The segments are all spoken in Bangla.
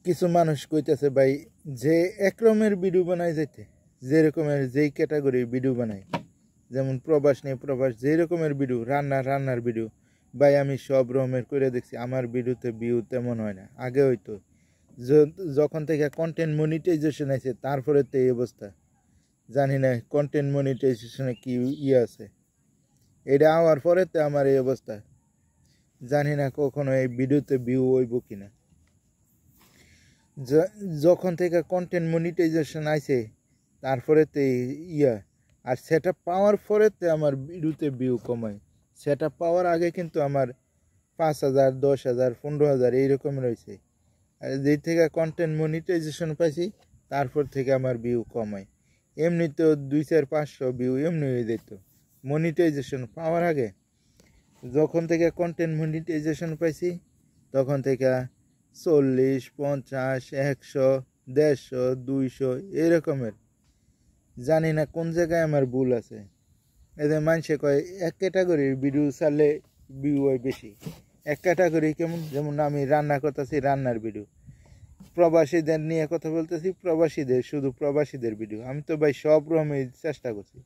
কিছু মানুষ কইতেছে ভাই যে একরকমের ভিডিও বানায় যাইতে যে রকমের যেই ক্যাটাগরির ভিডিও বানায়, যেমন প্রবাস নিয়ে প্রবাস, যে রকমের ভিডিও, রান্নার ভিডিও, ভাই আমি সব রকমের করে দেখছি, আমার ভিডিওতে ভিউ তেমন হয় না। আগে হয়তো যখন থেকে কন্টেন্ট মনিটাইজেশন আছে তারপরে তো এই অবস্থা। জানি না কন্টেন্ট মনিটাইজেশনে কি আছে, এটা হওয়ার পরে তো আমার এই অবস্থা। জানি না কখনো এই ভিডিওতে ভিউ হইব কিনা। যখন থেকে কন্টেন্ট মনিটাইজেশন আছে তারপরে তো আর সেট আপ পাওয়ার পরে তো আমার ভিডিওতে ভিউ কমায়। সেট আপ পাওয়ার আগে কিন্তু আমার 5,000, 10,000, 15,000 এইরকম রয়েছে। আর যেই থেকে কন্টেন্ট মনিটাইজেশন পাইছি তারপর থেকে আমার ভিউ কমায়। এমনি তো 200-500 ভিউ এমনি হয়ে যেত মনিটাইজেশন পাওয়ার আগে। যখন থেকে কন্টেন্ট মনিটাইজেশন পাইছি তখন থেকে 40, 50, 100, 150, 200 এরকমের। জানি না কোন জায়গায় আমার ভুল আছে। এদের মানুষে কয় এক ক্যাটাগরির ভিডিও ছাড়লে ভিউ হয় বেশি। এক ক্যাটাগরি কেমন, যেমন আমি রান্না করতেছি, রান্নার ভিডিও, প্রবাসীদের নিয়ে কথা বলতেছি, প্রবাসীদের, শুধু প্রবাসীদের ভিডিও। আমি তো ভাই সব রকমের চেষ্টা করছি।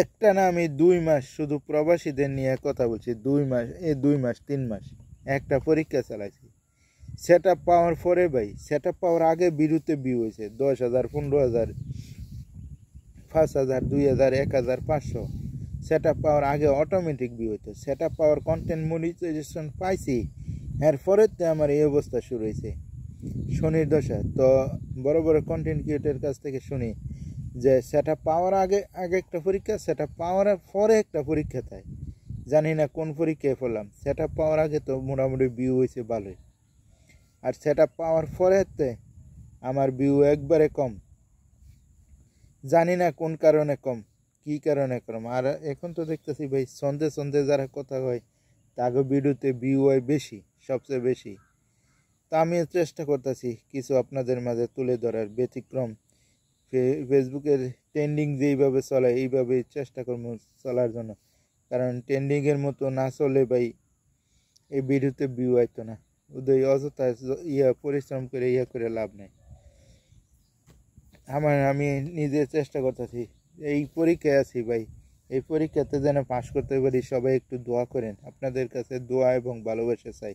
একটা না, আমি 2 মাস শুধু প্রবাসীদের নিয়ে কথা বলছি। 2 মাস 3 মাস একটা পরীক্ষা চালাইছি। সেট আপ পাওয়ার পরে ভাই, সেট আপ পাওয়ার আগে ভিডিওতে ভিউ হয়েছে 10,000, 15,000, 5,000, 2,000, 1,000, 500। সেট আপ পাওয়ার আগে অটোমেটিক ভিউ হইতো। সেট আপ পাওয়ার কন্টেন্ট মনিটাইজেশন পাইছি, এরপরে তো আমার এই অবস্থা শুরু হয়েছে, শনির দশা। তো বড় বড় কন্টেন্ট ক্রিয়েটরের কাছ থেকে শুনি যে সেট আপ পাওয়ার আগে একটা পরীক্ষা, সেট আপ পাওয়ার পরে একটা পরীক্ষা তাই। জানি না কোন পরীক্ষায় পড়লাম। সেট আপ পাওয়ার আগে তো মোটামুটি ভিউ হয়েছে ভালোই, আর সেট আপ পাওয়ার পরে আমার ভিউ একবারে কম। জানি না কোন কারণে কম, কি কারণে কম। আর এখন তো দেখতেছি ভাই সন্ধে যারা কথা হয় তাকে ভিডিওতে ভিউ হয় বেশি, সবচেয়ে বেশি। তা আমিও চেষ্টা করতেছি কিছু আপনাদের মাঝে তুলে ধরার, ব্যতিক্রম। ফেসবুকের ট্রেন্ডিং যেইভাবে চলে এইভাবেই চেষ্টা করবো চলার জন্য। কারণ ট্রেন্ডিংয়ের মতো না চলে ভাই এই ভিডিওতে ভিউ হইতো না। ওদের অযথা পরিশ্রম করে লাভ নেই। আমি নিজে চেষ্টা করতেছি, এই পরীক্ষায় আছি ভাই, এই পরীক্ষাতে যেন পাশ করতে পারি। সবাই একটু দোয়া করেন, আপনাদের কাছে দোয়া এবং ভালোবাসা চাই।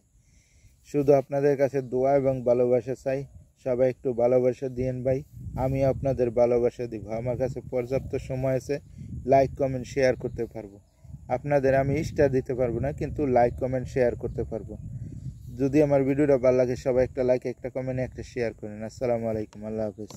শুধু আপনাদের কাছে দোয়া এবং ভালোবাসা চাই। সবাই একটু ভালোবাসা দিয়েন ভাই, আমি আপনাদের ভালোবাসা দিব। আমার কাছে পর্যাপ্ত সময় আছে, লাইক কমেন্ট শেয়ার করতে পারবো। আপনাদের আমি স্টার দিতে পারবো না, কিন্তু লাইক কমেন্ট শেয়ার করতে পারবো। যদি আমার ভিডিওটা ভালো লাগে সবাই একটা লাইক, একটা কমেন্ট, একটা শেয়ার করেন। আসসালামু আলাইকুম, আল্লাহ হাফেজ।